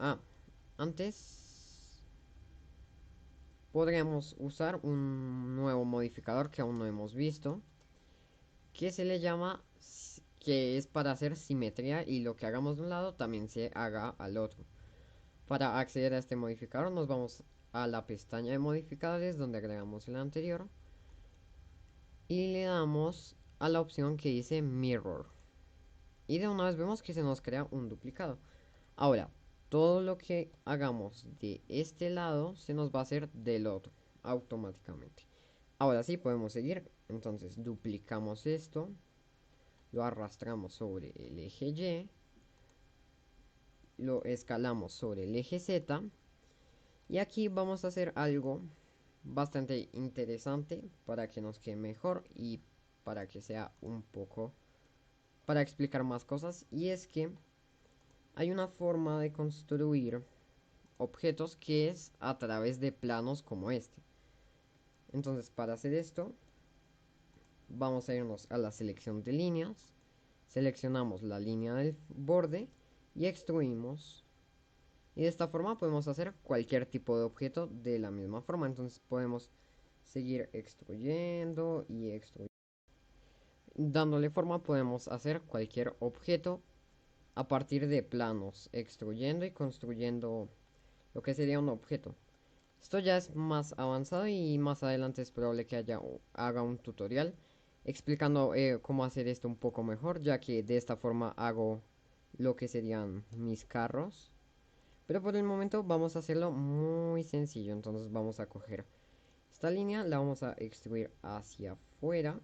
Antes podríamos usar un nuevo modificador que aún no hemos visto, que se le llama, que es para hacer simetría y lo que hagamos de un lado también se haga al otro. Para acceder a este modificador nos vamos a la pestaña de modificadores donde agregamos el anterior y le damos a la opción que dice Mirror. Y de una vez vemos que se nos crea un duplicado. Ahora, todo lo que hagamos de este lado se nos va a hacer del otro automáticamente. Ahora sí podemos seguir. Entonces duplicamos esto, lo arrastramos sobre el eje Y, lo escalamos sobre el eje Z. Y aquí vamos a hacer algo bastante interesante para que nos quede mejor y para que sea un poco, para explicar más cosas. Y es que hay una forma de construir objetos que es a través de planos como este. Entonces, para hacer esto, vamos a irnos a la selección de líneas, seleccionamos la línea del borde y extruimos. Y de esta forma podemos hacer cualquier tipo de objeto de la misma forma. Entonces podemos seguir extruyendo y extruyendo. Dándole forma podemos hacer cualquier objeto a partir de planos, extruyendo y construyendo lo que sería un objeto. Esto ya es más avanzado y más adelante es probable que haga un tutorial explicando cómo hacer esto un poco mejor, ya que de esta forma hago lo que serían mis carros. Pero por el momento vamos a hacerlo muy sencillo. Entonces vamos a coger esta línea, la vamos a extruir hacia afuera.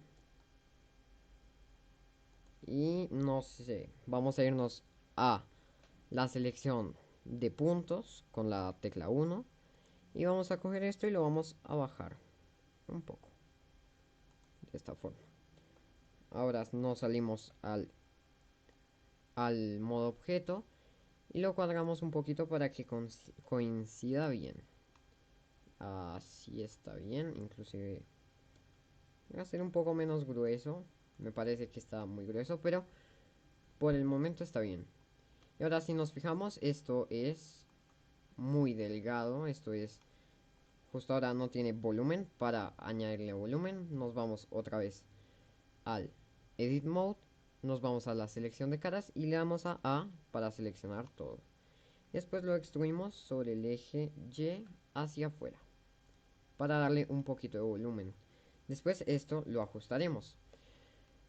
Y no sé, vamos a irnos a la selección de puntos con la tecla 1. Y vamos a coger esto y lo vamos a bajar un poco. De esta forma. Ahora nos salimos al modo objeto. Y lo cuadramos un poquito para que coincida bien. Así está bien. Inclusive voy a hacer un poco menos grueso. Me parece que está muy grueso, pero por el momento está bien. Y ahora si nos fijamos, esto es muy delgado. Esto es... Justo ahora no tiene volumen. Para añadirle volumen nos vamos otra vez al Edit Mode. Nos vamos a la selección de caras y le damos a A para seleccionar todo. Después lo extruimos sobre el eje Y hacia afuera para darle un poquito de volumen. Después esto lo ajustaremos.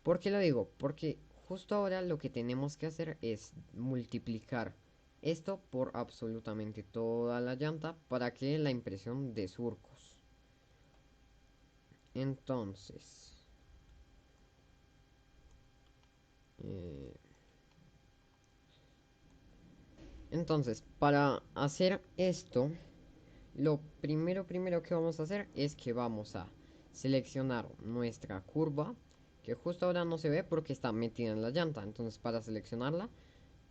¿Por qué lo digo? Porque justo ahora lo que tenemos que hacer es multiplicar esto por absolutamente toda la llanta para que la impresión de surcos. Entonces, eh, para hacer esto, lo primero que vamos a hacer es que vamos a seleccionar nuestra curva, que justo ahora no se ve porque está metida en la llanta. Entonces para seleccionarla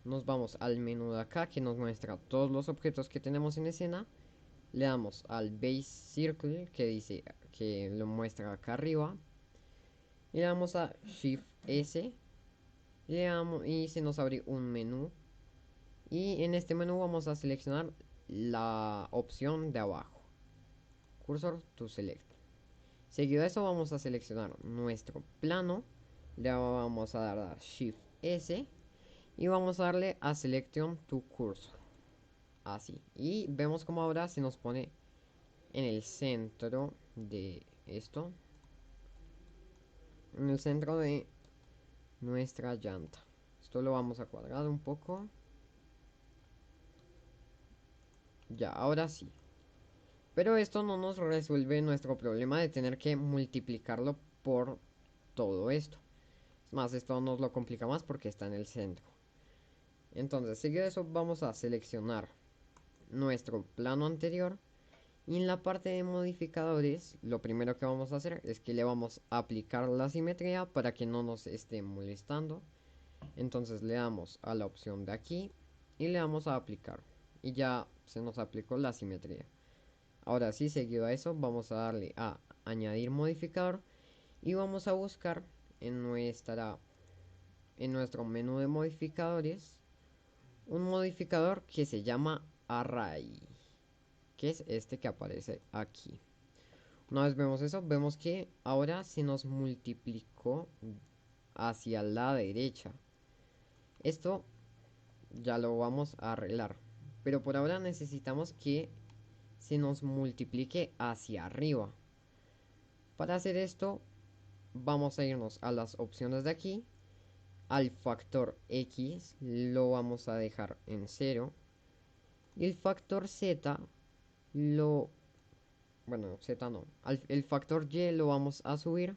nos vamos al menú de acá que nos muestra todos los objetos que tenemos en escena. Le damos al Base Circle que dice que lo muestra acá arriba. Y le damos a Shift S y se nos abre un menú. Y en este menú vamos a seleccionar la opción de abajo. Cursor to select. Seguido de eso vamos a seleccionar nuestro plano. Le vamos a dar a Shift S. Y vamos a darle a Selection to Cursor. Así. Y vemos como ahora se nos pone en el centro de esto. En el centro de nuestra llanta. Esto lo vamos a cuadrar un poco. Ya, ahora sí. Pero esto no nos resuelve nuestro problema de tener que multiplicarlo por todo esto. Es más, esto nos lo complica más porque está en el centro. Entonces, seguido de eso, vamos a seleccionar nuestro plano anterior. Y en la parte de modificadores, lo primero que vamos a hacer es que le vamos a aplicar la simetría para que no nos esté molestando. Entonces le damos a la opción de aquí y le damos a aplicar. Y ya se nos aplicó la simetría. Ahora sí, seguido a eso, vamos a darle a añadir modificador. Y vamos a buscar en nuestro menú de modificadores un modificador que se llama Array, que es este que aparece aquí. Una vez vemos eso, vemos que ahora se nos multiplicó hacia la derecha. Esto ya lo vamos a arreglar, pero por ahora necesitamos que se nos multiplique hacia arriba. Para hacer esto vamos a irnos a las opciones de aquí. Al factor X lo vamos a dejar en 0. Y el factor Z lo... Bueno, Z no. El factor Y lo vamos a subir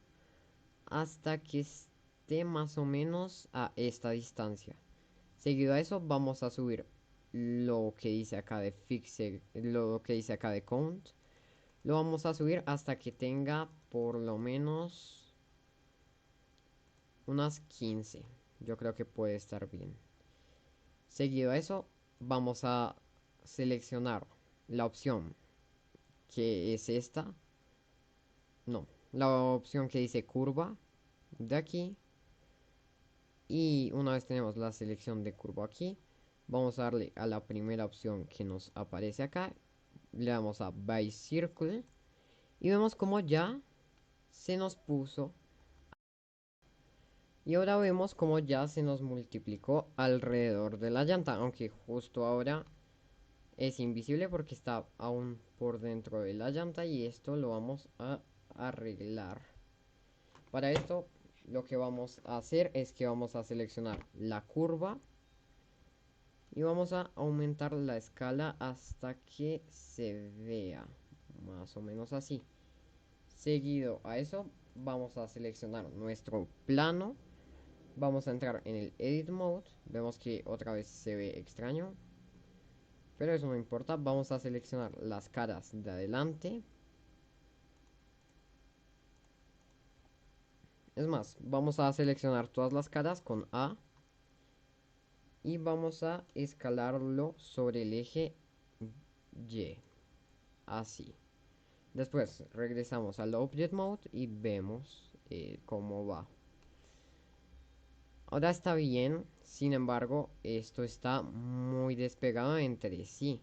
hasta que esté más o menos a esta distancia. Seguido a eso vamos a subir lo que dice acá de fixed, lo que dice acá de count. Lo vamos a subir hasta que tenga por lo menos unas 15. Yo creo que puede estar bien. Seguido a eso vamos a seleccionar la opción que es esta. No, la opción que dice curva de aquí. Y una vez tenemos la selección de curva aquí, vamos a darle a la primera opción que nos aparece acá. Le damos a Base Circle. Y vemos como ya se nos puso. Y ahora vemos como ya se nos multiplicó alrededor de la llanta. Aunque justo ahora es invisible porque está aún por dentro de la llanta. Y esto lo vamos a arreglar. Para esto lo que vamos a hacer es que vamos a seleccionar la curva Y vamos a aumentar la escala hasta que se vea más o menos así. Seguido a eso vamos a seleccionar nuestro plano. Vamos a entrar en el Edit Mode. Vemos que otra vez se ve extraño, pero eso no importa. Vamos a seleccionar las caras de adelante. Es más, vamos a seleccionar todas las caras con A. Y vamos a escalarlo sobre el eje Y. Así. Después regresamos al Object Mode y vemos cómo va. Ahora está bien, sin embargo, esto está muy despegado entre sí.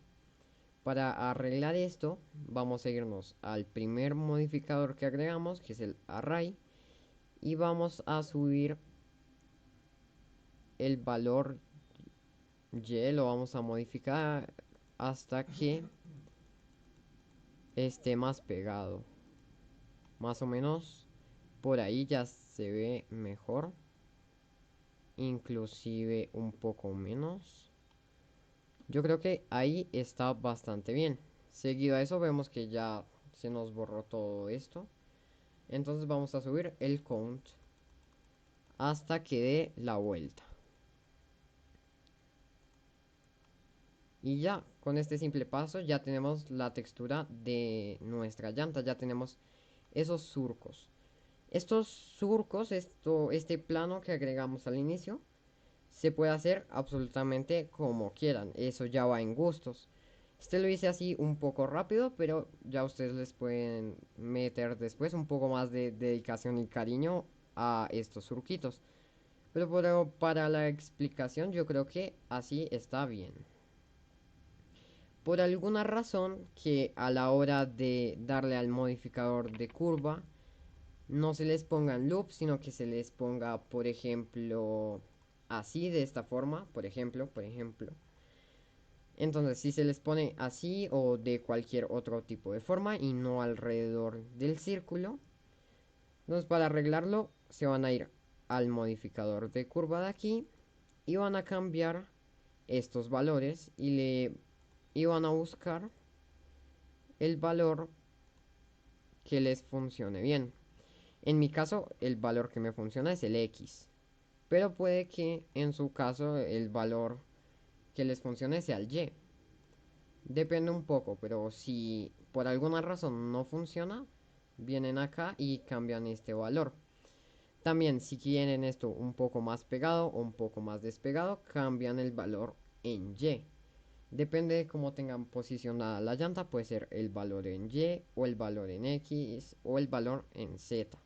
Para arreglar esto, vamos a irnos al primer modificador que agregamos, que es el Array, y vamos a subir el valor Y, lo vamos a modificar hasta que esté más pegado. Más o menos por ahí ya se ve mejor, inclusive un poco menos. Yo creo que ahí está bastante bien. Seguido a eso vemos que ya se nos borró todo esto. Entonces vamos a subir el count hasta que dé la vuelta. Y ya, con este simple paso ya tenemos la textura de nuestra llanta. Ya tenemos esos surcos. Estos surcos, este plano que agregamos al inicio, se puede hacer absolutamente como quieran. Eso ya va en gustos. Este lo hice así un poco rápido, pero ya ustedes les pueden meter después un poco más de dedicación y cariño a estos surquitos. Pero para la explicación yo creo que así está bien. Por alguna razón que a la hora de darle al modificador de curva no se les pongan loops, sino que se les ponga, por ejemplo, así, de esta forma, por ejemplo. Entonces, si se les pone así o de cualquier otro tipo de forma y no alrededor del círculo, entonces para arreglarlo se van a ir al modificador de curva de aquí y van a cambiar estos valores y van a buscar el valor que les funcione bien. En mi caso, el valor que me funciona es el X. Pero puede que en su caso el valor que les funcione sea el Y. Depende un poco, pero si por alguna razón no funciona, vienen acá y cambian este valor. También si quieren esto un poco más pegado o un poco más despegado, cambian el valor en Y. Depende de cómo tengan posicionada la llanta, puede ser el valor en Y o el valor en X o el valor en Z.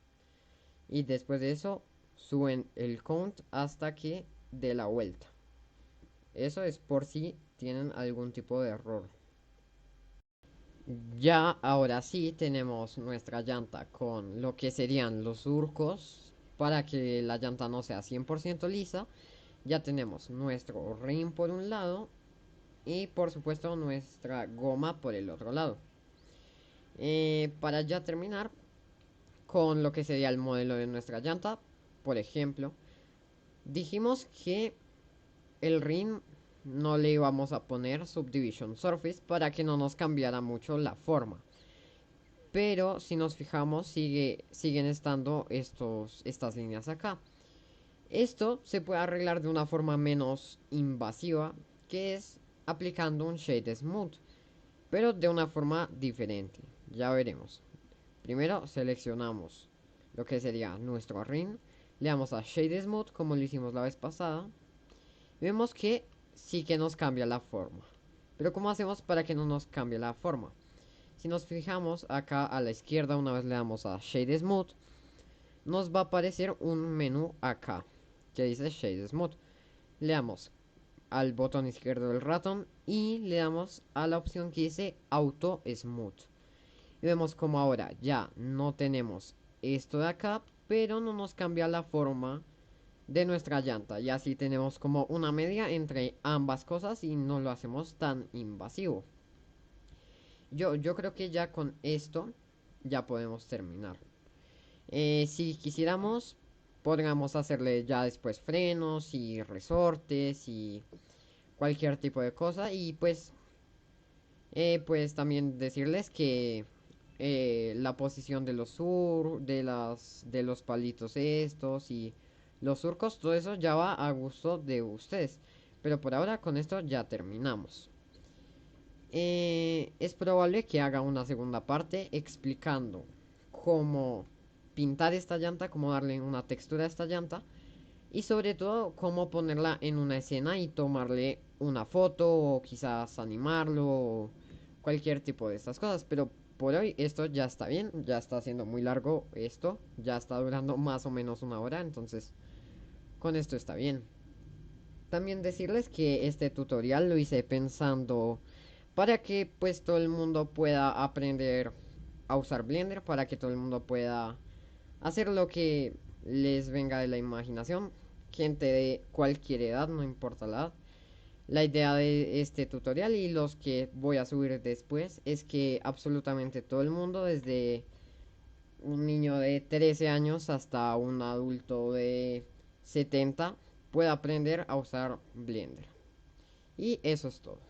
Y después de eso suben el count hasta que dé la vuelta. Eso es por si tienen algún tipo de error. Ya ahora sí tenemos nuestra llanta con lo que serían los surcos para que la llanta no sea 100% lisa. Ya tenemos nuestro rim por un lado y por supuesto nuestra goma por el otro lado. Para ya terminar con lo que sería el modelo de nuestra llanta, por ejemplo, dijimos que el rim no le íbamos a poner Subdivision Surface para que no nos cambiara mucho la forma. Pero si nos fijamos, siguen estando estas líneas acá. Esto se puede arreglar de una forma menos invasiva, que es aplicando un Shade Smooth, pero de una forma diferente. Ya veremos. Primero seleccionamos lo que sería nuestro ring, le damos a Shade Smooth como lo hicimos la vez pasada. Vemos que sí que nos cambia la forma. Pero ¿cómo hacemos para que no nos cambie la forma? Si nos fijamos acá a la izquierda, una vez le damos a Shade Smooth, nos va a aparecer un menú acá que dice Shade Smooth. Le damos al botón izquierdo del ratón y le damos a la opción que dice Auto Smooth. Y vemos como ahora ya no tenemos esto de acá, pero no nos cambia la forma de nuestra llanta. Y así tenemos como una media entre ambas cosas y no lo hacemos tan invasivo. Yo creo que ya con esto ya podemos terminar. Si quisiéramos, podríamos hacerle ya después frenos y resortes y cualquier tipo de cosa. Y pues también decirles que la posición de de los palitos estos y los surcos, todo eso ya va a gusto de ustedes. Pero por ahora con esto ya terminamos. Es probable que haga una segunda parte explicando cómo pintar esta llanta, cómo darle una textura a esta llanta y sobre todo cómo ponerla en una escena y tomarle una foto o quizás animarlo o cualquier tipo de estas cosas. Pero por hoy esto ya está bien, ya está siendo muy largo esto, ya está durando más o menos una hora, entonces con esto está bien. También decirles que este tutorial lo hice pensando para que pues todo el mundo pueda aprender a usar Blender, para que todo el mundo pueda hacer lo que les venga de la imaginación, gente de cualquier edad, no importa la edad. La idea de este tutorial y los que voy a subir después es que absolutamente todo el mundo, desde un niño de 13 años hasta un adulto de 70, pueda aprender a usar Blender. Y eso es todo.